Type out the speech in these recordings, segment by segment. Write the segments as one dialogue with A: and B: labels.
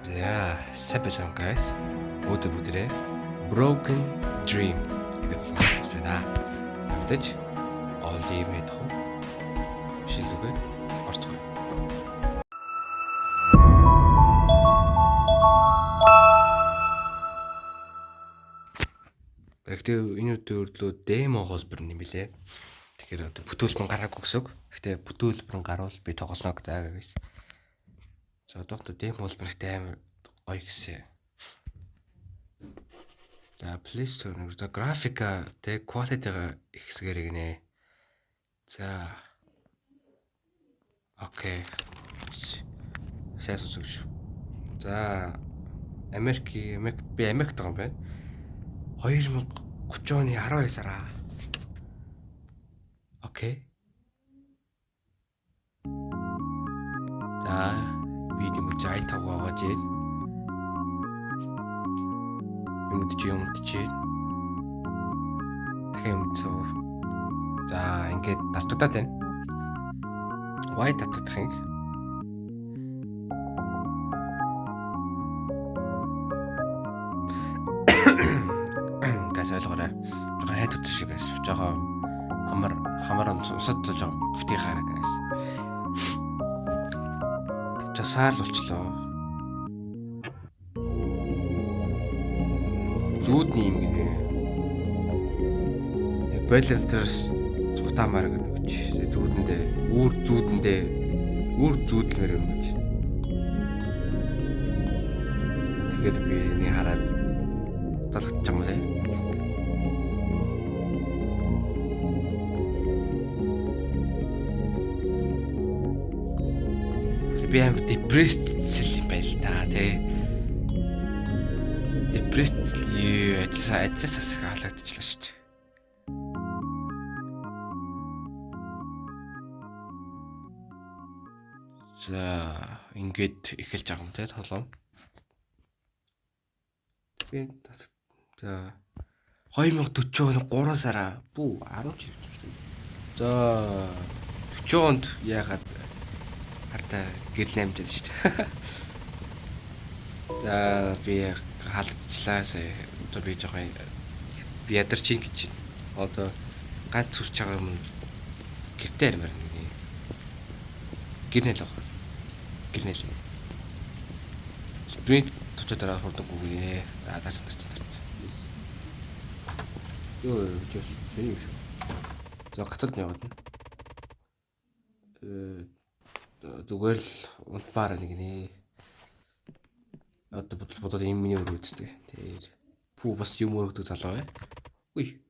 A: За, сайн guys. Өдөр бүгдээ Broken Dream гэдэг сонсож байна. Тэгтэж Оли мэдэх үү? Шилүүгээ орцгоо. Гэхдээ энэ өдрөө демо холбор юм билэ. Тэгэхээр одоо бүтээлбэн гараагүй гэсэн. Гэхдээ бүтээлбэн гарвал би тоглоно гэж guys. За одоо демо холбор ихтэй амар гоё гэсэн. За Play Store за графика тэг quality-га ихсгэр гинэ. За. Окей. Сайн сонсогч. За Америкт би Америкт байгаа юм байна. 2030 оны 12 сараа. Окей. За видео мужай тавгаа жил. Юмдчээ. Тэмцүү. За ингээд татуудаад байна. Why татуудах юм? Газ ойлгоорой. Жохоо хайд утсан шиг гайс. Жохоо хамар усад жоо битгий хараа гайс. Жасаал болчлоо. Зүүдний юм гинэ. Балентэрс цухтаамаар гэж зүүдэндээ үүр зүүдлмээр юм гэж. Тэгэхээр би нэг хараад залгаж байгаа юм лээ. Би амар depressed юм байл та тий. Depressed ажлаас халагдчихлаа шүү дээ. За ингээд эхэлж байгаа юм тий тоглоом. Би за 2040 оны 3 сараа бүү 10 жил. За 40 онд яагаад хартаа гэр наймжаад шүү дээ. За би халдчихлаа сая. Одоо би жоохон би ядарч ийн гэж байна. Одоо ганц сүрч байгаа юм гэртээ армаар нэг. Гэрнэл авах. Гэрнэл. Спринт төвчөөр хурдан гүгнээ. За даач. Ёо жоо юм шүү. За гацад яваад нь. Зүгээр л унтбаар нэг нэ. Одоо бодоод юм миний өрөөдтэй. Тэр пүү бас юм өрөөдөг залуу бай. Үгүй.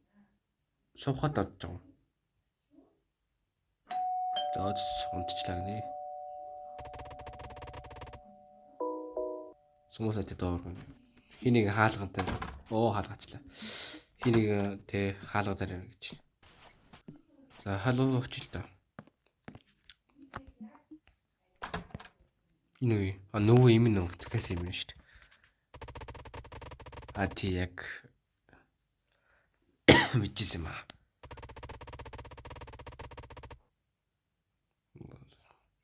A: Сувхад авч байгаа. За унтчлаа гинэ. Сумусаа тэ доор. Хэнийг хаалгантай. Хаалгачлаа. Хэнийг тэ хаалгадаар юм гэж. За халуу өчил та. Энэ нөгөө юм нөө тэгээс юм шүү дээ. Ти яг мэдчихсэн юм аа.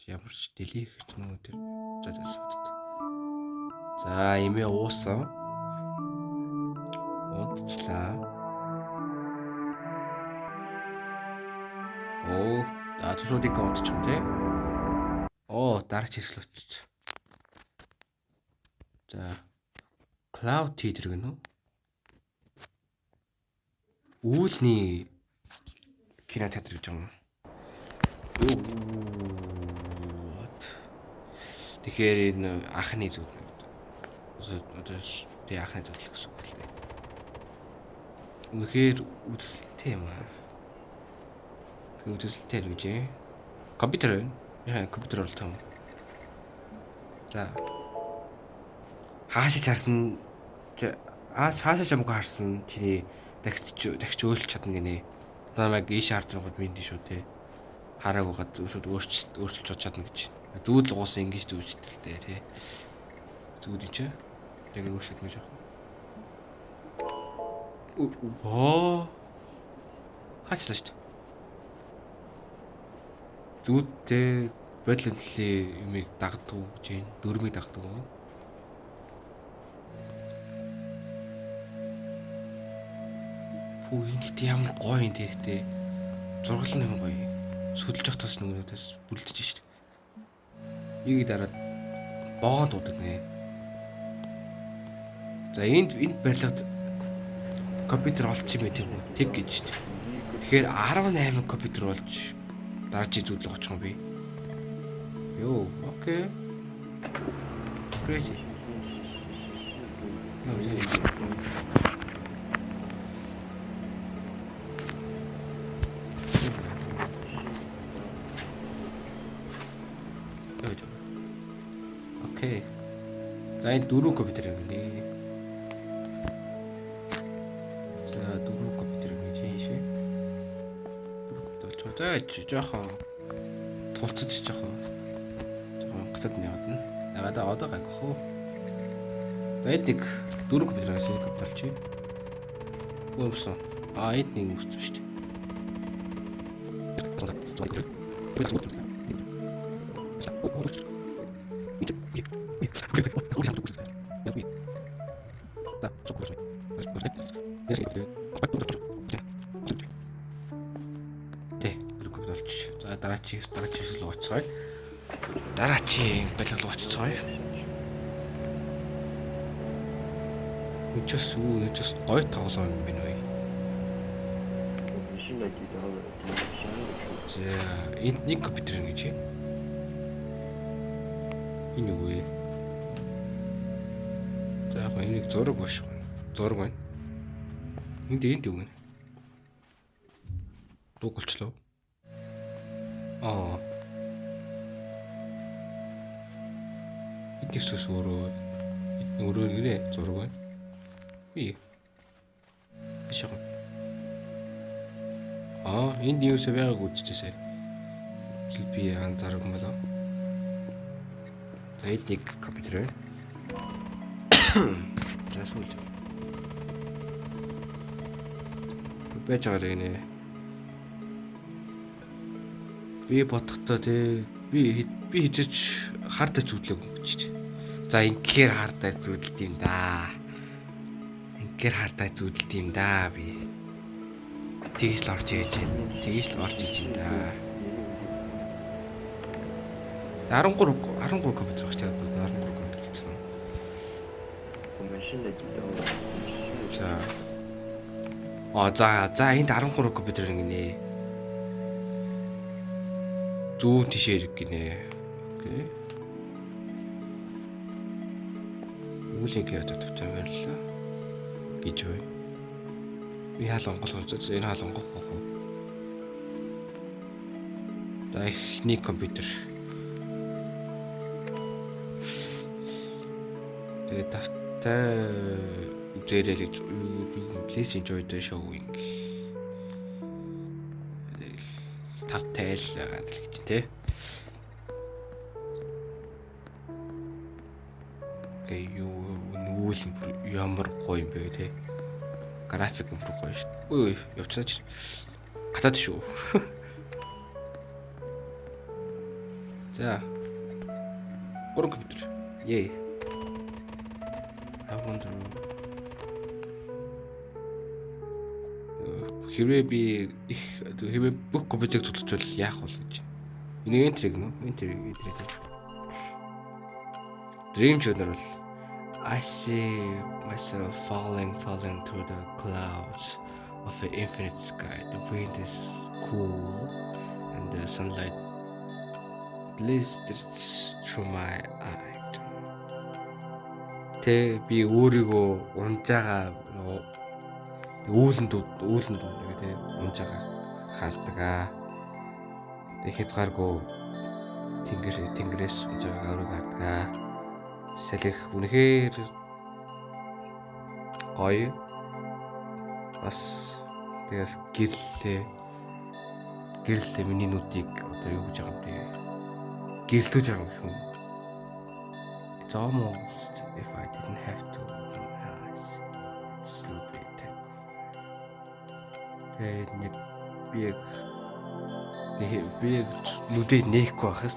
A: Ямар ч дэлих ч нөгөө тэр залуусууд. За имээ уусан. Унтчлаа. Тушуудыг унтчих юм тий. Дараач хэсэл утчих. За Cloud Theater гэнэ үү? Үүлний кинотеатр гэж юм. Тэгэхээр энэ анхны зүйл. Одоо тий анхны зүйл гэсэн үг л дээ. Үнэхээр үзэлтэй юм аа. Тэг үзэлтэй л үжээ. Компьютер байна. Яа компьютер бол том. За. Хаашиж харсан хаашаа чамгүй харсан чиний дахиж өөрчилж чадна гинэ. Одоо яг ийш харж байгаад минь шүү те. Хараагүй гад шууд өөрчилж чадна гэж. Дүүдл гуусан ингэж дүүжтэлтэй те. Зүуд юм чи. Яг өөрчилж мэж яах вэ? Хаачлаа шүү дээ. Зүудтэй бодлонтлын юмыг дагдаг гэж байна. Дөрмийг дагдаг уу? Хүү ингэт ямар гоё юм тэгтээ. Зургал нь гоё. Сүдэлж тогтоос нөгөөдөөс бүлдэж штт. Ийг дараад боогоо дуудаг нэ. За энд барилгад компьютер олчих юм тийм үү? Тэг гэж штт. Тэгэхээр 18 компьютер болж дараагийн зүйлийг очих юм би. Йоо, окей. Crazy. Окей. За энэ 4 компьютер юм нэ. За 4 компьютер юм чинь шээ. 4 компьютер жоохон тулцаж жоохон гацад яваад. Ягаад одоо гайх уу. За эдик 4 компьютер гэсэн компьютер чи. Өөсөн. Эд нэг үсч шүү дээ. За дараагийн л уцгаая. Дараагийн барилга уцгаая. Just гоё тоглоом юм байна уу? За энд нэг компьютер гэж юм. Энэ юу вэ? За яг энийг зураг баш. Зураг байна. Энд юу вэ? Дуугалчлаа. Эднээс өөрөө нэрээ зураг байна. Ий. Ашиг. Энд юусаа байгааг үзчихсэн. Би анзаарах юм болоо. За эдник компьютер. Засуулж. Байж байгаа нэ. Би бодохдоо тий би хизэж хардаа зүудлэг юм гэж. За ингээр хардаа зүудэлт юм да. Ингээр хардаа зүудэлт юм да би. Тэгж л орж ээж байна. Тэгж л орж ээж юм да. 13 компьютер багч тэгээд 13 компьютер гэсэн. За энд 13 компьютер гинэ. Зүүн тишээ ирэх гинэ. Окей. Үүлийг ядаад тавьсан байлаа. Гэж бай. Би хаал онгол онцож энэ хаал онгох гоо. За ихний компьютер. Тэгээд тавтай үзээрэй гэж please enjoy the showing. Тавтай л байгаа л гэж тий. Нүүл ямар гоё юм бэ тий. График юм гоё шүү. Ой, явцаач. Гатаад шүү. За. 3 компьютер. Yay. I wonder. Хэрвээ бүх компьютерийг төлөвчвөл яах вэ гэж. Энийг энтриг нөө? Энтриг. Dream Journal. I see myself falling through the clouds of the infinite sky. The wind is cool and the sunlight blisters through my eye. Би өөрийгөө унжаага үүлэнд тэгээ унжаага хардаг. Тэгээ хязгааргүй тэнгэрээс унжаага өөрийгөө хардаг. Салих үнэхээр гоё. Бас тэгээс гэрэлтэй миний нүдийг одоо юу гэж байгаа юм бэ? Гэрэлтүүлж байгаа юм гэх юм. It's almost if I didn't have to open my eyes. It's still great. Би нүдээ нээхгүй байхаас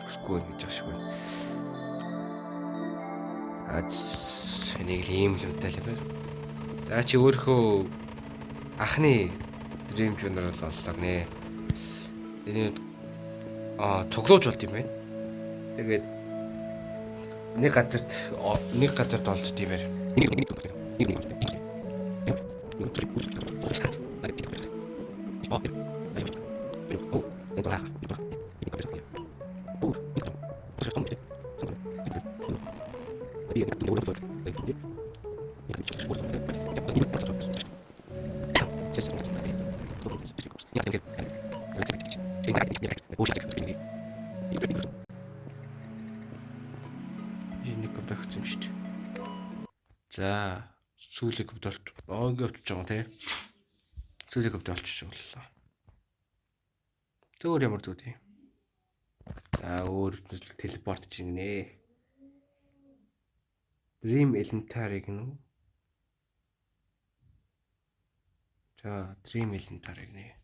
A: хүсгүй гэж байгаа шиг байна. Энийг л ийм л удаа л байна. За чи өөрөө Анхны Dream Journal боллоо нэ. Энийг цуглуулж болд юм байна. Тэгээд нэг газарт олж тиймэр. Энийг бодох юм шүү дээ. За, сүүлийг бодолч ингээд очиж байгаа тий. Сүүлийг бодолч боллоо. Зөөр ямар зүг тий. За, өөр телепорт жигнэ. Dream Elementary гэнэ. За, Dream Elementary гэнэ.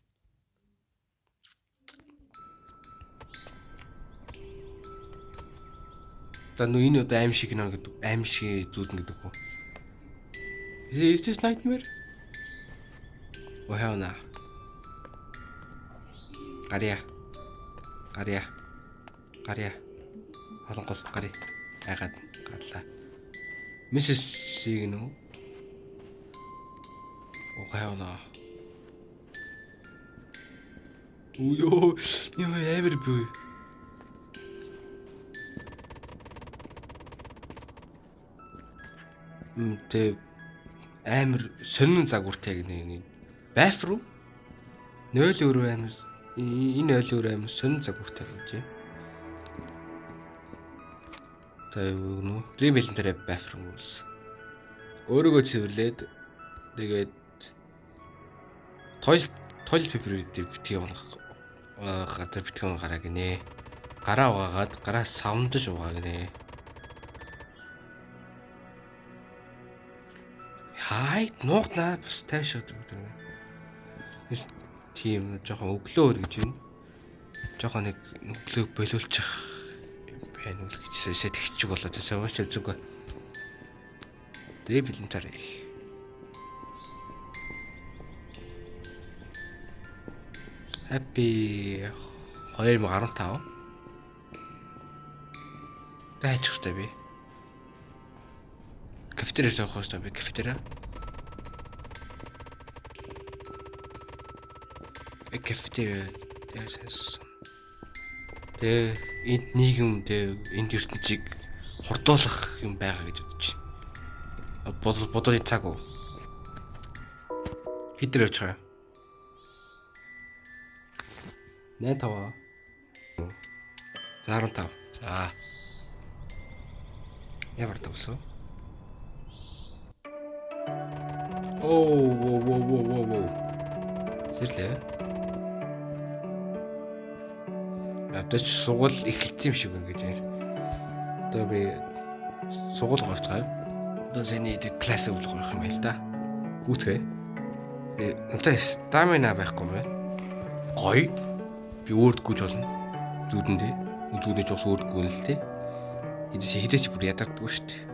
A: Энэ одоо аим шиг нэ гэдэг аим шиг зүүднэ гэдэг үү? Is this nightmare? Охэвна. Гарья. Холонгол гарья. Айгаад гарлаа. Mrs. Sig нөө. Охэвна. Үё, юм амар бүү. Тэ амар сонин загвартай гинэ. Байф руу 0 өрөө амар энэ 0 өрөө амар сонин загвартай гэж. Тэ юу Dream Elementary байф руу ус. Өөрийгөө цэвэрлээд тэгээд toilet paper дээр битгий газар битгий гараа гинэ. Гараа угаагаад гараа савндаж угаа гинэ. Хайт нуугнаа бас тайшаад байгаа. Тийм жоохон өглөөр гэж байна. Жоохон нэг өглөө болиулчих байна уу гэж сэтгэж болоод байсан ч зүг. Dream Elementary. Happy 2015. Таачих штэ би. Кафетериа соохоо штэ би кафетериа. Кафетериа дэсэс. Тэ энд нийгэм энд ертөнцийг хордуулах юм байгаа гэж бодож байна. Бодолын цаг уу? Хитэр очих юм. 85. За 15. За. Ямар тавсаа? Оо. Сэрлээ. Надад ч сугал эхэлсэн юм шиг ингэж байна. Одоо би сугал гоцгаав. Одоо зэний класс өвлөх байх юм байл та. Гүцгээ. Одоо стамина байхгүй юм байна. Гой. Би өөрд гүйж болно. Зүудэндээ. Зүудэж бас өөрд гүн л тээ. Хизээч бүр ядардгүй шүү дээ.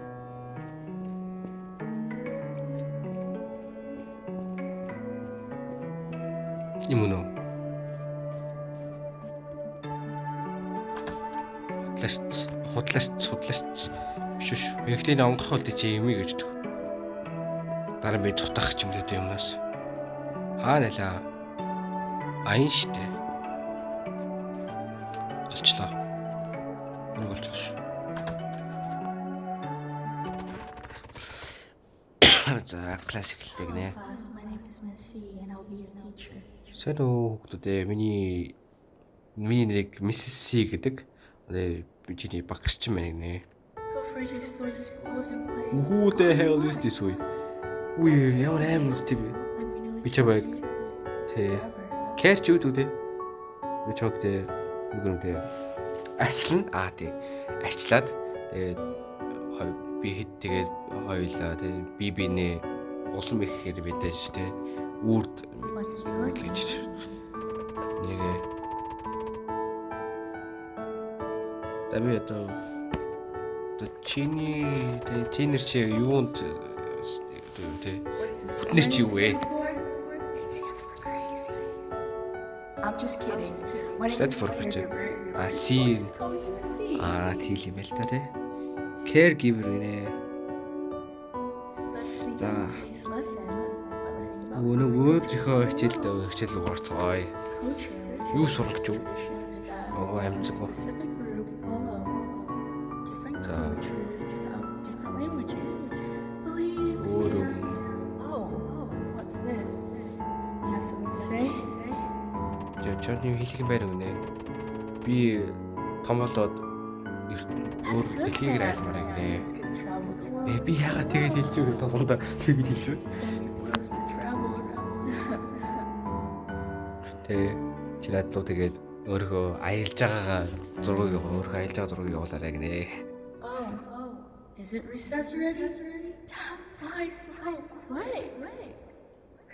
A: Юм уу? Худлаарч. Биш. Ихтэй онгох бол чи юм гэж дэх. Дараа нь би дутах юм лээ юмнаас. Хаа нэлээ. Аян штэ. Олчлоо. Юу болчихш. За классик л гинэ. Сайн уу хүүхдүүдээ миний нэрийг Mrs. C гэдэг. Бидний багш ч юм байна. Who the hell is this way? Үгүй ямар аим үстэй би. Би чамайг тэ кэрч үүдээ. Би чамайг тэ үгүнтэй арчлаа. Тий. Арчлаад тэгээд би хэд тэгээд хоёлаа тэ би бинэ улам ихээр бидэж тэ үрд гэж нэг таби одоо чиний чи юунд тэ бүтнэр чи юу вэ?
B: I'm just kidding. My name
A: That's
B: is
A: for which
B: caregiver.
A: C
B: Just call me Miss C.
A: тийм юм байл та тий. Caregiver гинэ.
B: Let's begin
A: За.
B: today's lesson. Learning about
A: Өөрийнхөө хичээл рүү орцгоё.
B: co-cherish
A: Юу сурах гэж вэ?
B: traditions that
A: Oo,
B: a
A: амжиг гоо.
B: specific group follow. Different
A: За.
B: cultures of different languages, beliefs,
A: Өөрөө.
B: and what's this? You have something to say?
A: Чорны хэлэх юм байна гинэ. Би том болоод өөр дэлхийг айлмаар гинэ.
B: It's good to travel the world.
A: Би яагаад тэгээд хэлж өгөх тосондоо тэгж хэлж вэ?
B: So many photos for travels.
A: Тэ чи надлуу тэгээд өөрийнхөө аялж байгаагаа зургийг өөрийнхөө аялж байгаа зургийг явуулаарай гинэ.
B: Is it recess already? Time flies so quick.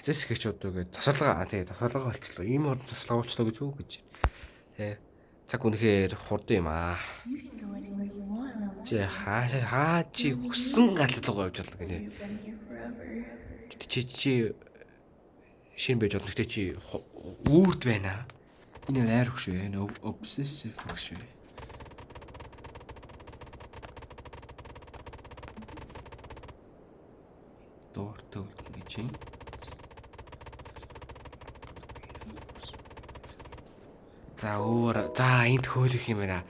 A: Хэцэс гэчүүд үгээд засварлага болчихлоо. Ийм орон засварлага болчлоо гэж үү гэж. Тэ цаг үнэхээр хурдан юм аа.
B: You can go anywhere you want around
A: Чи хаа чи хүссэн ганц руу явж болно гинэ.
B: You've been here forever.
A: Чи шин байж болно. Гэтэ чи үрд байна. Энэ райр хөш вэ? Obsessive хөш вэ? Доортой гэж юм. За энд хөөлөх юм байна.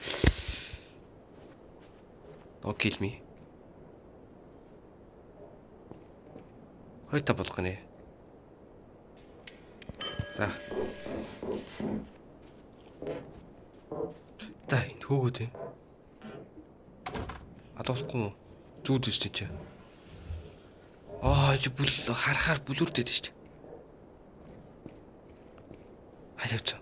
A: Don't kill me. Хойто болох гинэ. За. За энд хөөгөөд юм. Адуулахгүй юу? Зүуд шүү дээ чи. Чи бүл харахаар бүлүрдээд шүү дээ. Хайвч.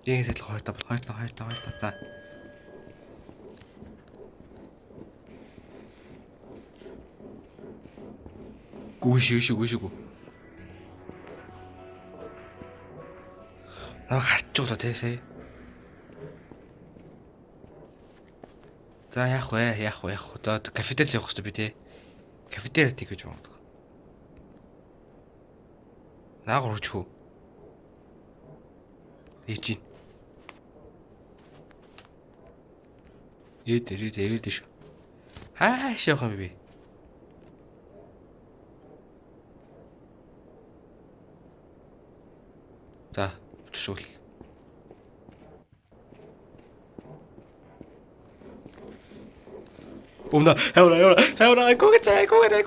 A: Дээгээс л хойто. За. Гүшүү. Харчуулаа тий сая. За яах вэ? За кафетерий явах хэрэгтэй би тий. Кафетериат гэж байна. Наагур хүч хөө. Ээжин. Ирээд шүү. Хааш явах юм бэ? За, төшөөл. Умна, хавра, кугэрэ,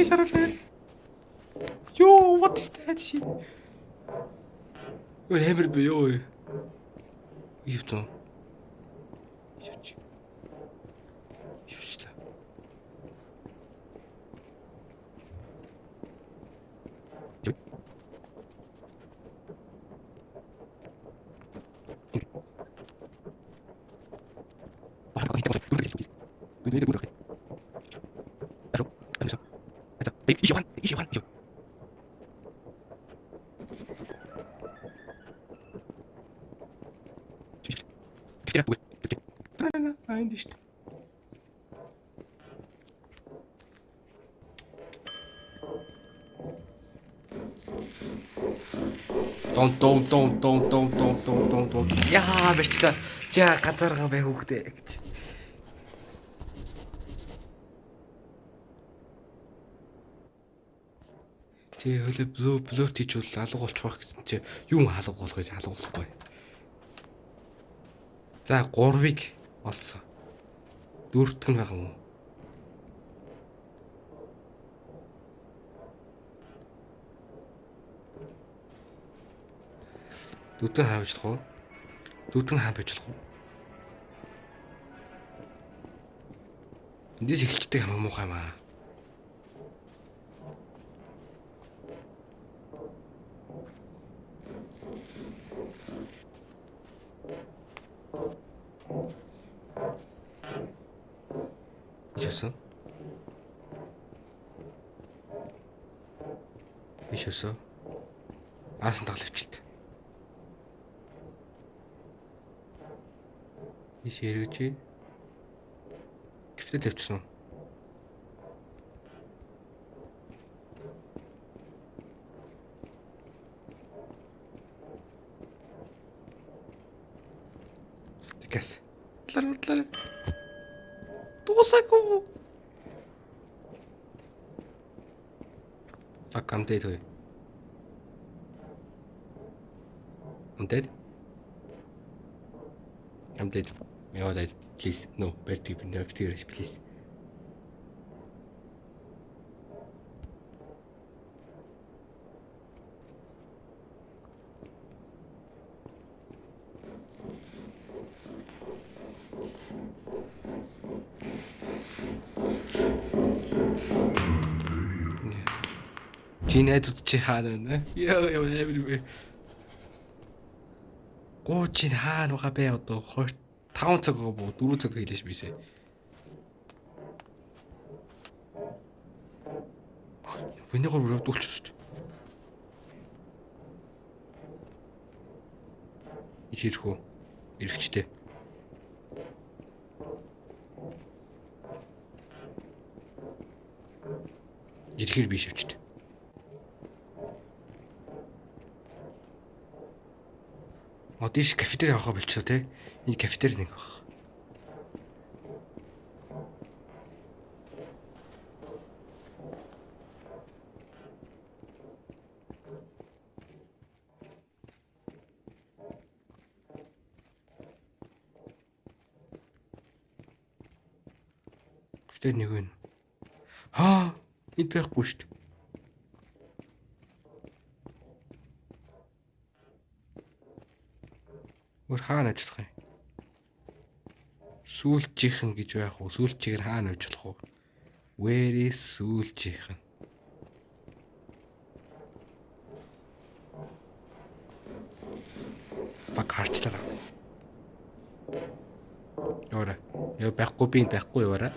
A: шарфэр. Yo, what is that shit? What happened to you? Ивто. Юучлаа. Дон. Яа, барьчлаа. Жаа ганцаархан бай хүүхдээ гэж. Тэ хөлөө блот хийж бол алга болчих واخ гэсэн чи юм алга болгож алгуулахгүй. За 3-ыг олсон. 4-т нь байгаа юм уу? Дүүтэн хааж болох уу? Дүүтэн хаан байж болох уу? Эндээс эхэлчдэг юм муухай юм аа. Ишээсөө. Аасан таглавчлаа. Иш эргэж байна. Гэвтэл явчихсан уу? Тэгээс. Тлар. Дуусаагүй. Fuck, I'm dead. I'm dead. I'm dead. You're dead. Please, no. Bertie, no, please. Чинээд чи хаана вэ? Яа everywhere. Гооч хаана байгаа бэ одоо 5 цаг боо 4 цаг хийлээш бисээ. Миний гол өрөвд үлчсэн шүү дээ. Ичирх үү? Ирэхчтэй. Ирэхэр биш авчт. Одиш кафетери авахаа болчихлоо те. Энэ кафетери нэг баг. Кафетери нэг вэ? Энд байхгүй шүү дээ. Өөр хаана ажиллах юм? Сүүлчийнхэн гэж байх уу? Сүүлчийг нь хаана ажиллах уу? Where is сүүлчийнхэн? Баг харчлаа. Яваарай. Яа байхгүй би байхгүй яваарай.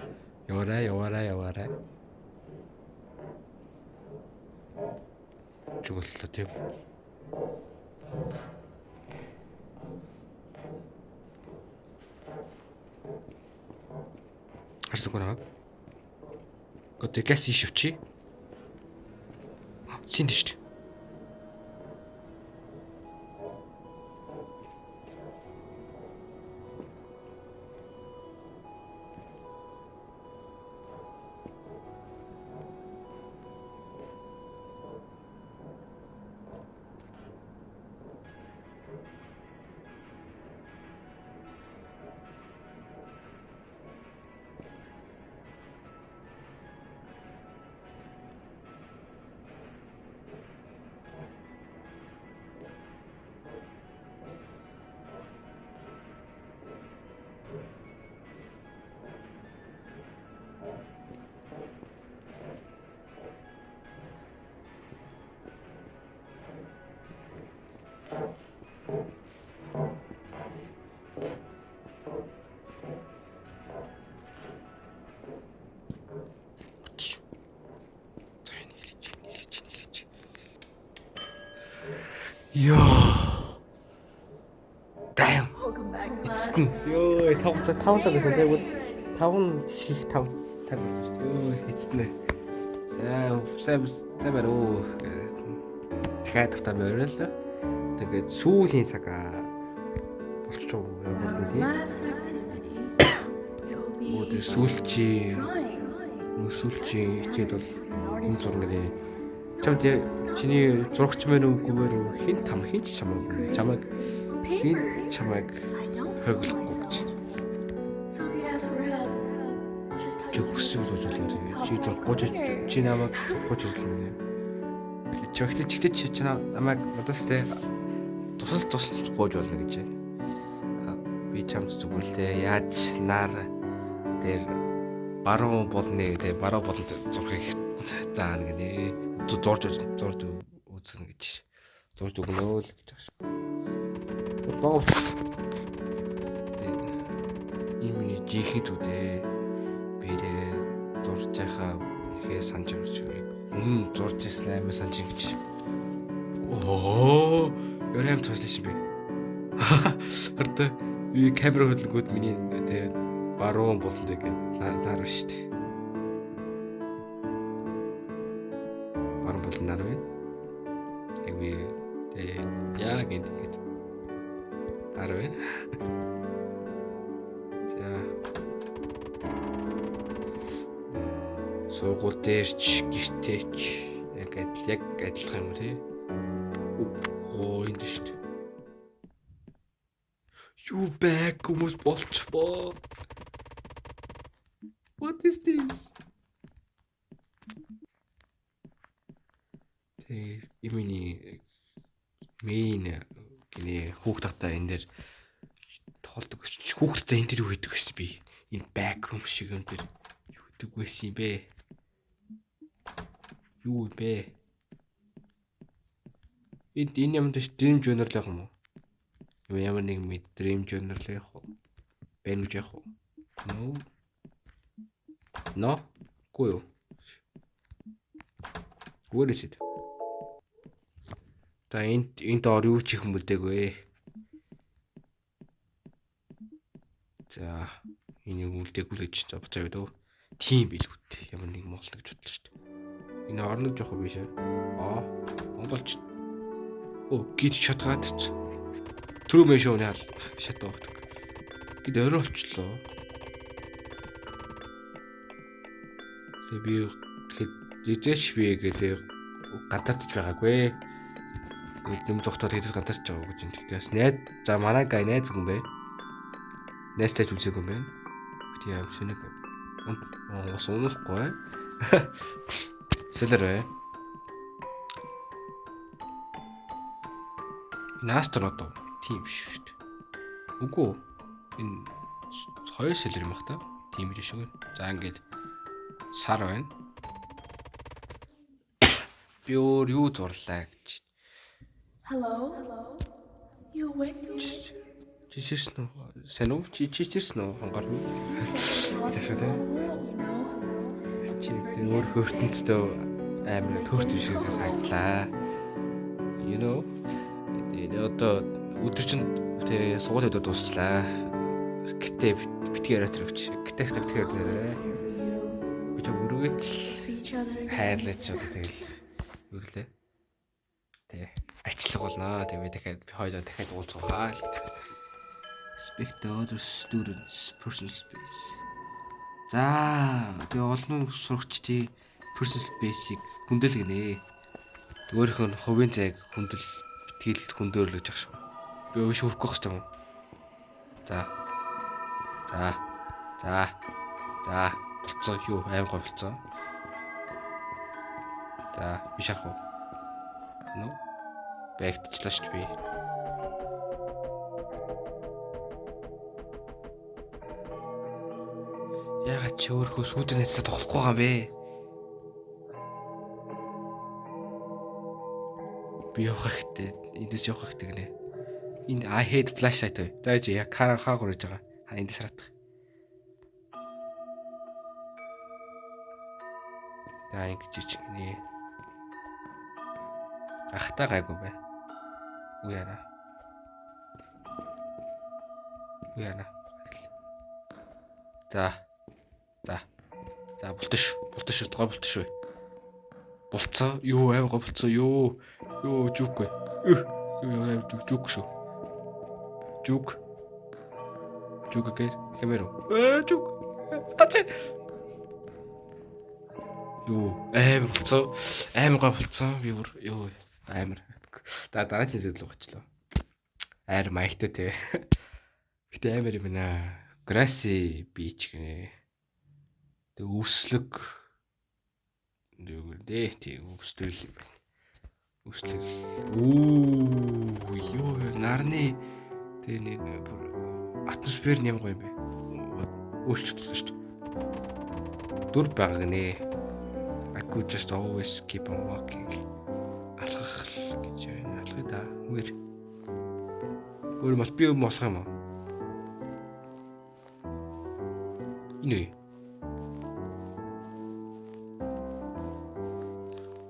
A: Яваарай. Чуглалаа тийм. Харсангүй нэг. Готэ газ ишвчи. Синд шүү дээ. Яа. Damn.
B: Welcome back to class.
A: Ёо, 5 цаг гэсэн тийм үү? 5 ших 5 шүү дээ. Ёо, эцнэ. За, сайн баруу. Дахиад тавтаа мөрөл. Тэгээд сүүлийн цагаа болчих уу юм тийм.
B: Last activity. You'll
A: Өдөр
B: be
A: сүүлчийн хичээл бол энэ зурнарээ. Чамд чиний зурагч мэн үгүйгээр хин ч чамайг чамайг хөглөхгүй гэж.
B: So if you ask for help, I'll just tell
A: Чи
B: you.
A: хүссэн бол болно. Чи бол гож чи намайг гож үзлээ. Чигтээ чи намайг надаас тэ тусал гож болно гэж. Би чамд зүгээр л тэ яаж нар дээр баруун болны тэ баруун болонд зурхыг заана гинэ. Зурж үзнэ гэж. Зурж өгнөө л гэж байна. Одоо ийм жихий зүдээ би зурж яхаа ихээ санаж байна. Зурж ирсэн аймаа санаж гэж. Ёрэм цослоо шин бэ. Хартай Би камера хөдөлгөөд миний тэгээд баруун болон тэгээд нар шүү дээ. Баруун болон нар байна. Би тэгээд яг ингэж нар байна. За. Суугуул дээрч гэртээч яг адилхан юм тий. Оо энэ шүү дээ. Юу бэг хүмүүс болчихвоо. What is this? Тэг имини мэн гинэ хүүхдтэй энэ дэр тоолдог гэж хүүхдтэй энэ дэр юу хийдэг гэсэн би энэ бэкрум шиг юм дэр юу хийдэг байсан юм бэ? Юу бэ? Энэ юм дэш dream journal яг юм уу? Ямар нэг мэд dream journal яг уу? Бэн үж яг уу? No? Гүү юу? What is it? Та энэ доор юу чих юм бэлдэг вэ? За энэ юм үлдээгүүл гэж бодож байв дөө. Тийм бил үт. Ямар нэг монгол гэж бодлоо шүү дээ. Энэ орног жоох биш ээ. Монголч. Гид шатгаад ч. Трүү мэн шоуны хал шатаа өгдөг. Гид орой болчлоо. Би эдээч би гэдэг гантарч байгаагүй. Юм зогтоод хэдэж гантарч байгаа гэж юм. Тэгтээс найз за манай гай найз хүн бай. Найзтай үзег юм байна. Гэхдээ юм шинэг. Ус унахгүй. Сэлэрэ. Настронот тийм биш шүү дээ. Үгүй энэ хоёр сэлэр юм бах та. Тийм биш шүү. За ингээд сар байна. Би өөр юу зурлаа гэж.
B: Hello? You awake?
A: Чичэрсэн үү? Сайн уу? Чичэрсэн үү? Хонгор минь. Тэшээ тэ. Чи өөр хөртөнцтэй амар төрт биш гэж санагдлаа. You know. Одоо өдөр чинь тэгээ суулгад дуусчлаа. Гэтэ битгий яриа төрөгч. Гэтэ битгий яриа. Би ч өргөж хайрлаач одоо тэгэл юу лээ. Тэ ачлаг болно. Тэгээ дахиад би хоёулаа дахиад уулзгаа л гэдэг. Respect the other students' personal space. За тэгээ олон сурагчдын personal space-ийг хүндэл гинэ. Өөрийнх нь хувийн зайг хүндэл битгийлд хүндөөрлөж ах шүү. Би өөш хүрхгүй хэвчээ юм. За. Болцоо юу аим гой болцоо. За би шарах уу. Нөө. Бэгтчлаа шүү би. Яагаад чи өөрхөө сүүдэр нэцээ тоглохгүй байгаа юм бэ? Би явах хэрэгтэй. Эндээс явах хэрэгтэй гинэ. Энэ I hate flashlight бай. За чи яг хаа гурж байгаа. Эндээс хараадах. За ингэж чигнэ. Ахтаа гайгүй байна. Уяна. За болтош гой болтош бай. Болцоо. Юу аим гой болцоо. Юу жүүхгүй. Юу жүүк шүү. Жүүк гээ камера. Жүүк. Тачи. Юу аим болцоо. Аим гой болцоо. Би бүр юу амар. Дараагийн зөвлөг гочлоо. Айр маягтай те. Гэтэ амар юм байна. Grassy beach гэнэ. Тэг өслөг. Тэг өслөг юм байна. Өслөг. Юу нарны тэг нэг атмосфер юм гоё юм бэ. Өөрчлөлтөө шүү дээ. Дүр байгаа гинэ. I could just always keep on walking. Алхах гэж байна. Алхах да. Өөр мас би мосох юм аа. Энэ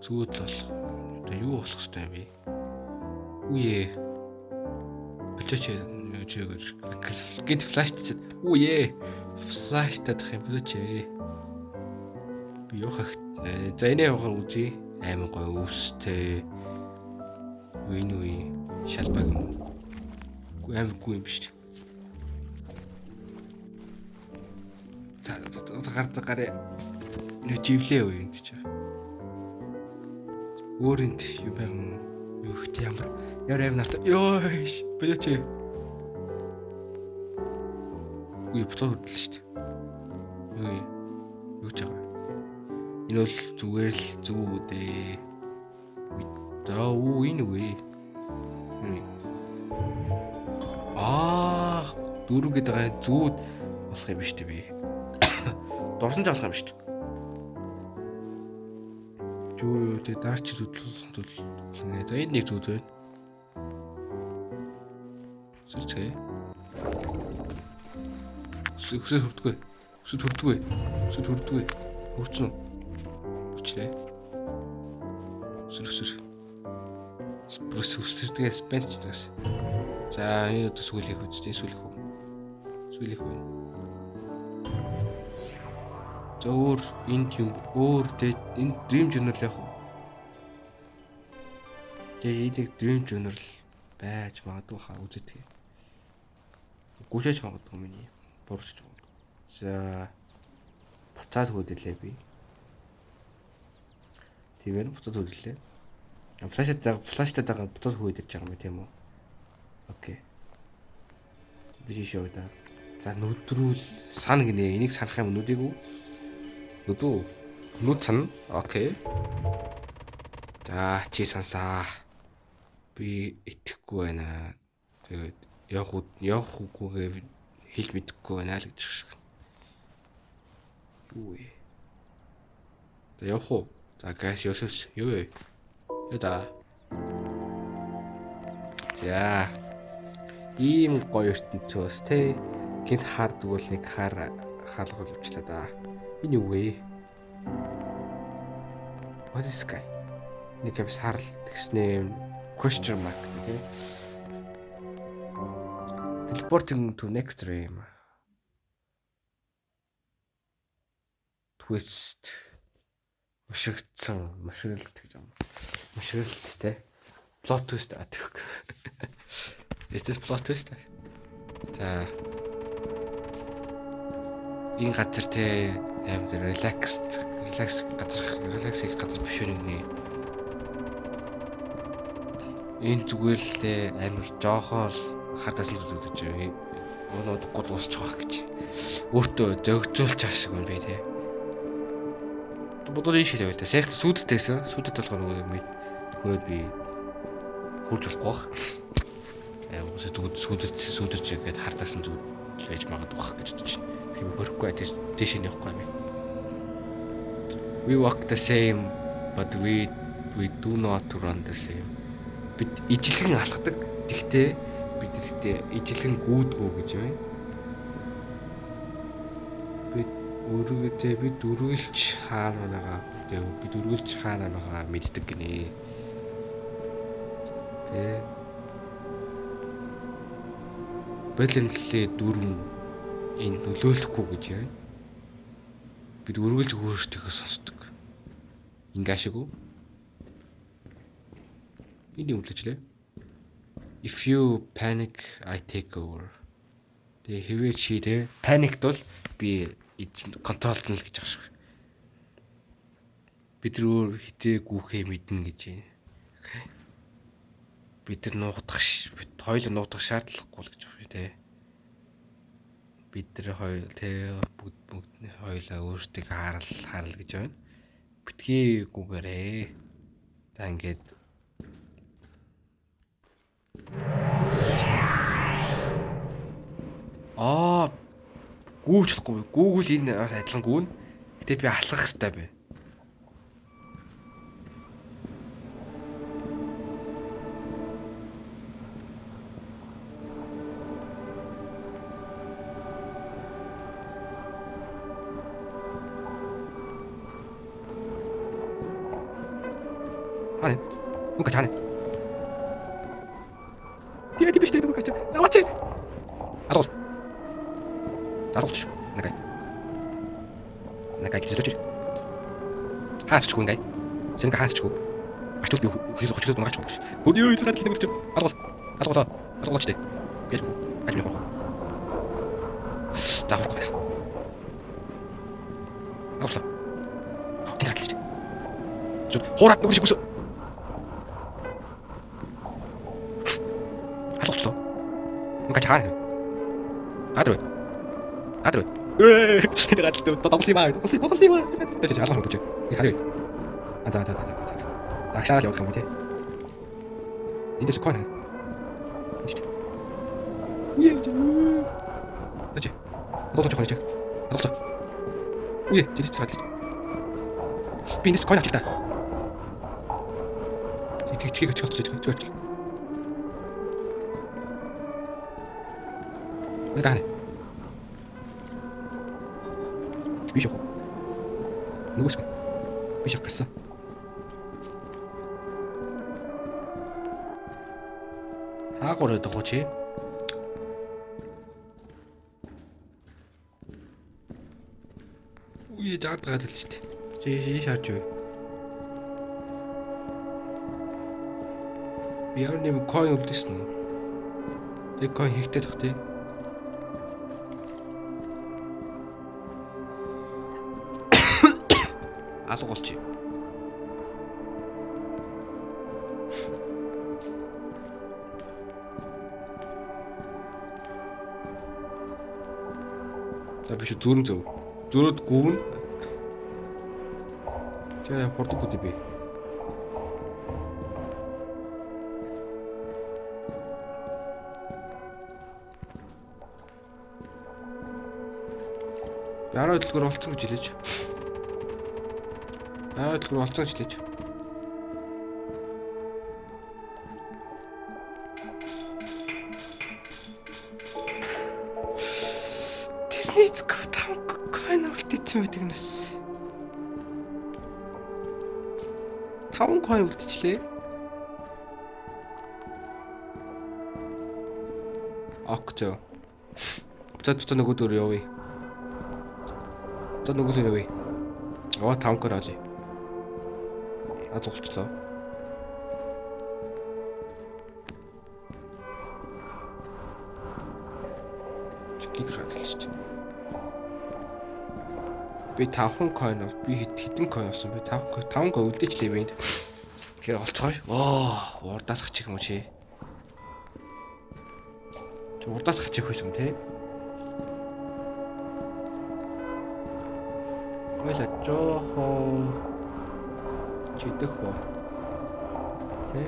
A: зүгт болох. Одоо юу болох хэвтэй юм бэ? Үе. Блэч жигээр гинт флаш чад. Үе. Флаш татах юм блэч. Би явах. За энэ явахаар үзье. Аймаг гоё өвстэй. Үе шалбаг юм. Аймаггүй юм биш. Та гараа. Живлээ үе энэ ч. Өөрөнд юу байган юу ихт ямар аим нарт ёош блэч. Үе буцаа хөдлөө шүү дээ. Юу ч байгаа. Энэ бол зүгээр л зүг үү. За энэ үе. Дөрөв гэдэг байгаа зүуд болох юм биш үү би. Дурсан ч болох юм биш үү. Жөө тэ дараач хөдлөлт нэ. За энэ нэг зүуд байна. Сүрчгээ. Өсөд хүрдггүй. Хүрцэн. Хүрчлээ. Өсөр. Өсөрдгөө спенч дээс. За энэ одоо сүүлэх үстэй сүүлэх үү. За өөр энд юм өөр тэ энэ dream journal яг уу. Тэгээ энийг dream journal байж магадгүй хаа үзэдэг. Гүшээж магадгүй миний буурч магадгүй. За буцаад хөдөллөө би. Тийм ээ буцаад хөдөллөө. Флаштай дагаа буцаад хөдөлж байгаа юм тийм үү? Окей. Би шоу да. За нүдрүүл сан гинэ. Энийг санах юм нүдийг үү? Нүд сан. Окей. За чи сансаа. Би итгэхгүй байна. Тэгээд явах үгүйгээ хэл мэдэхгүй байна л гэж шиг. Үгүй. За явах уу? За гаш ёсос юу вэ? Яда. За. Ийм гоё ертөнцөөс те гинт хаард бол нэг хаалга болчихлаа да. Энэ юу вэ? What is sky? Нэг юм сарл тэгснэ question mark тэгээ. Teleporting to next dream. Twist. Мушралт гэж юм. Мушралт те. Plot twist атах. Is this plot twist? За. Энэ газар те амар relax их газар биш үү? Энэ зүгээр л те амар жоохон хадаас нь үзэж байгаа. Өнөөдөр гол уусчих واخ гэж. Өөртөө зөгжүүлж байгаа шиг юм бэ те. Бодол ийш хэлээ та. Сайх сүдэлтэйсэн. Сүдэт болохоор нөгөө би хурж болохгүй бах. Сүдэрч гээд хардаас нь зүг байж магадгүй бах гэж бодож байна. Тийм хөрөхгүй тийш нь явахгүй би. We walk the same but we do not run the same. Бид ижилхэн алхдаг. Тэгтээ бидэртээ ижилхэн гүйдгүү гэж байна. Бид үргэлж хаана байгаа мэддэг гинэ. Тэ. Бэлэнлээ дүрм энэ нөлөөлөхгүй гэж байна. Бид үргэлж өөрсдөө сонсдог. Ингээ ашиг үү? Энэ юу лээ? If you panic, I take over. Тэгээ хэвээ чи тэ паникт бол би контролд нь л гэж байгаа шиг. Бид өөр хитээ гүүхээ мэднэ гэж байна. Бид нар хоёул нуудах шаардлагагүй л гэж байна те. Бид нар хоёул те бүгд хоёулаа өөртөө харал гэж байна. Битгий гүгээрээ. За ингээд гүүж чадахгүй. Google энэ адилхан гүүн. Гэтэ би алхах хэрэгтэй байна. 하네. 뭔가 잘해. Тэгээ тийм шүү дээ гэж. Яваач. Аргал. Заргалч. Нагай. Нагай гэж зөвч. Хаасчгүй ингээ. Сэнгэ хаасчгүй. Ачуул би хүлээс очиж магаач байна. Хөөе юу хэлээд л гэж. Аргал. Аргалч дээ. Гэж. Аж ми хоо. Заахгүй. Авлаа. Тэгэлж. Зүг хуурат нүгш гүс. Асуучлаа. Нүгэ чаар. Гадруу. Тэгээд тогсимаа. Тэгээд алах юм. И харъя. За. Агшаал явах юм тий. Эндээс коин. Тэжи. Одод жоох нэж. Одод. Үе, тэжиж цаад. Би эндээс коин авчих та. Тгийг очих. Нэрээ. Би шоо. Нүгс. Би шах гэсэн. Хаагуураад байгаа чи. Үе жаадгаад л шүү дээ. Чи шаарч юу? Би яар нэм коин үлдээсэн үү? Тэг коин хийгтэй тах тий. Алгуулчих. За биш зүрэн зөв. Зүрөд гүвэн. Тэ хурдаг үгүй би. Яруу дэлгүүр болцсон гэж хэлээч. Дэлгүүр болцсон гэж хэлээч. Disney-ц коин үлдээсэн байдаг нэс. 5 коин үлдчихлээ. Окчо. Буцаад нөгөөдөр явъя. Нөгөөдөр явъя. 5 коин олъё. Болчлоо. Чиг хатал шүү дээ. Би 5 coin ав. Би хэдэн coin авсан бэ? 5 coin үлдээчлээ би. Тэгэхээр олцгоош. Урдаасах чих юм чи. Урдаасах чих байсан те. Ойлаа жоо. Чидэх хөө. Тэ?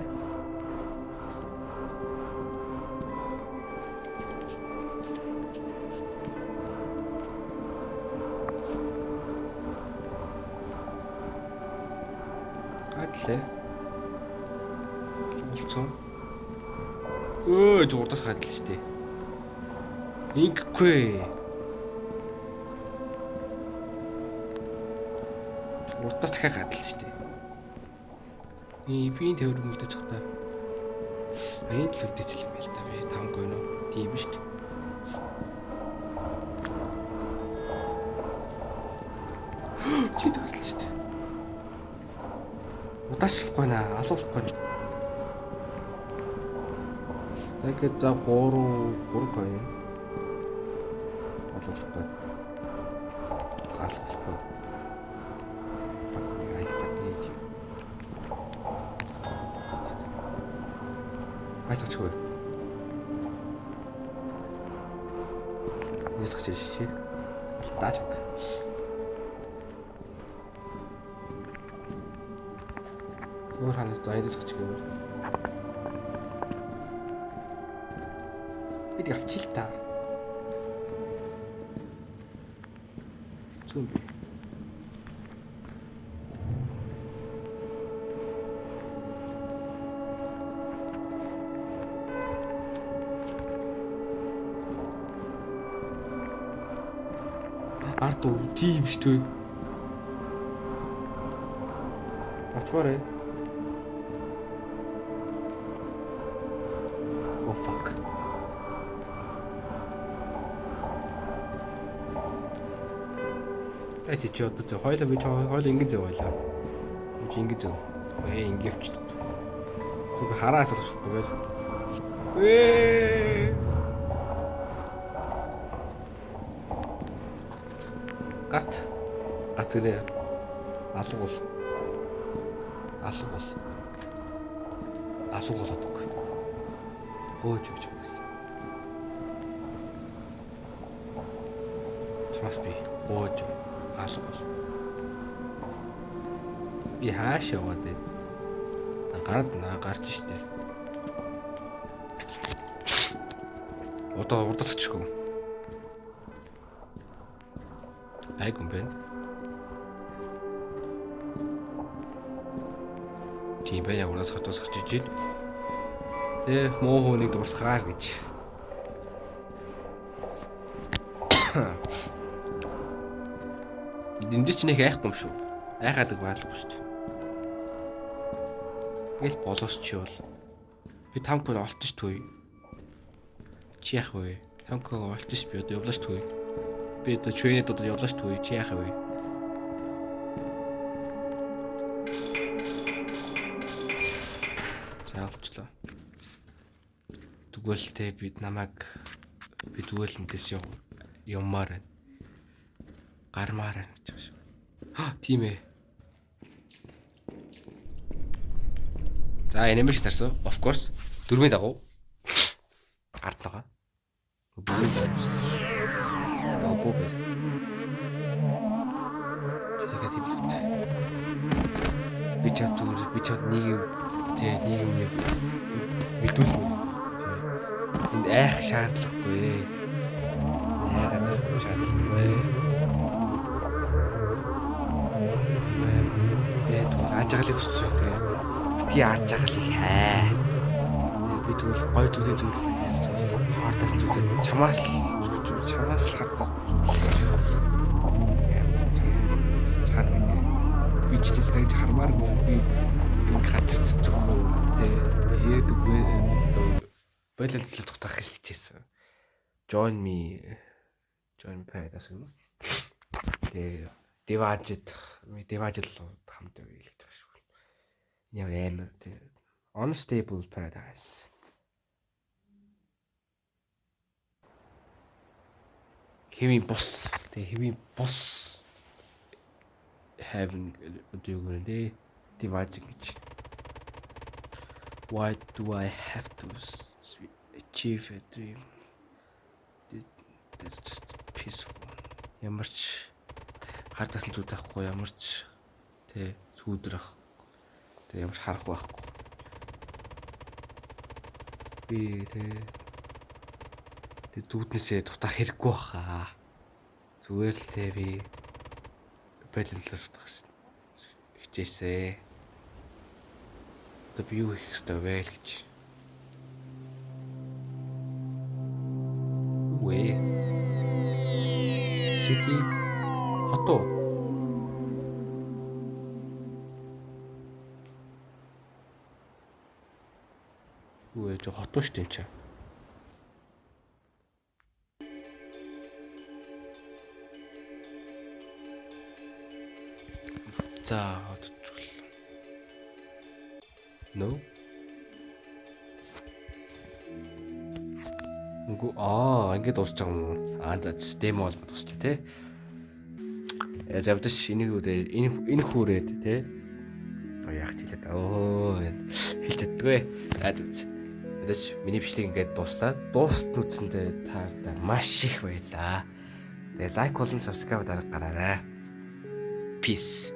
A: Гадлаа. Болцоо. Журдас гадал ч тий. Инхгүй. Урдаас дахиад гадал ч тий. Би төвөр мөлдөж цахтаа. Энд л үдээцэл юм байл та би 5 гойно. Тийм шүү дээ. Чи тэгэлж шүү дээ. Удаашлахгүй наа, алуулахгүй. Тэгээд за 3 гойно. Алуулахгүй. Алуулахгүй. Айцгачгүй. Ясгч чи. Таачаг. Өөр ханаа зайдасгач гэвэл. Би явчих л та. Хэцүү би. Арт уу тийм биш үү? Авчмаар ээ. Oh fuck. чи одоо тэг хоёлаа би хоёлаа ингэ зөв байлаа. Чи ингэ зөв. Ингэвч. Тэг хараа салчихгүй байл. Гат гэрээ алгуул одог. Бөөж өгч байсан. Чамаас би бөөж алгуул. Би хааш яваад байна. Гарч штэ. Удасчихгүй. Айгун байна. Тийм бай яваас хатаас гарч ижил. Тэ муу хөөнийг дуусгаар гэж. Дэндэж нэг айхгүй юм шүү. Айхаадаг баалгагүй шүү дээ. Тэгэл болоос чи бол би 5 хүн олтож төй. Чи яах вэ? 5 хүн олтож би одоо явлаач төй. Би одоо трейнэд одоо явлаач төй. Чи яах вэ? Заавчлаа. Түгэлтэй бид намайг би түгэлэнтэс юммаар байна. Гармаар байна гэж байна шүү. Тийм ээ. За animation тарсан. Of course. Дөрмийн дагуу. Ард байгаа. Гоо. Тэгээд тийм. Би чад нэг юм мэдүүлгүй. Энд айх шаардлагагүй. Яагаад шаардлагагүй. Ажиглыг хүсч байгаа. Бити ажиглыг хай. Би тэгвэл гой зүгдээ хардас зүгдээ чамаас л хардас. Цаана гинэ. Би ч хэлээд хармаар би ингэ хатцдаг зөвхөн тий хийдэггүй болон л тухтах хэлчихсэн. Join me пайдас юм. Тэгээ Devajid хамт хэлж байгаа шүү. Яа амар тий Unstable Paradise. Хэвийн бус having өдөөгөө Devajid гэж. Why do I have to achieve a dream? That's just peaceful. Ямарч хардасан зүйл байхгүй, ямарч тий сүйдрэх. Тэг ямарч харах байхгүй. Би тэг дүүднээсээ дутах хэрэггүй баха. Зүгээр л тий би баланслаас утгах хичээсээ. Одоо би юу хийх ёстой вэ гэж. City хотоо. Үгүй ээ хотоо шүү дээ энэ. За хотчихвол. No. Үгүй ингэж дуусч байгаа юм. За демо бол дуусчих тий. Завдаж энийг энэ хүрээд тий. Яах хэлээд хэлчихдэггүй. Мэдээж миний бичлэг ингээд дуслаа. Дуустнуудсандээ таарда маш их баярлаа. Тэгээ лайк болон subscribe дараагараарай. Peace.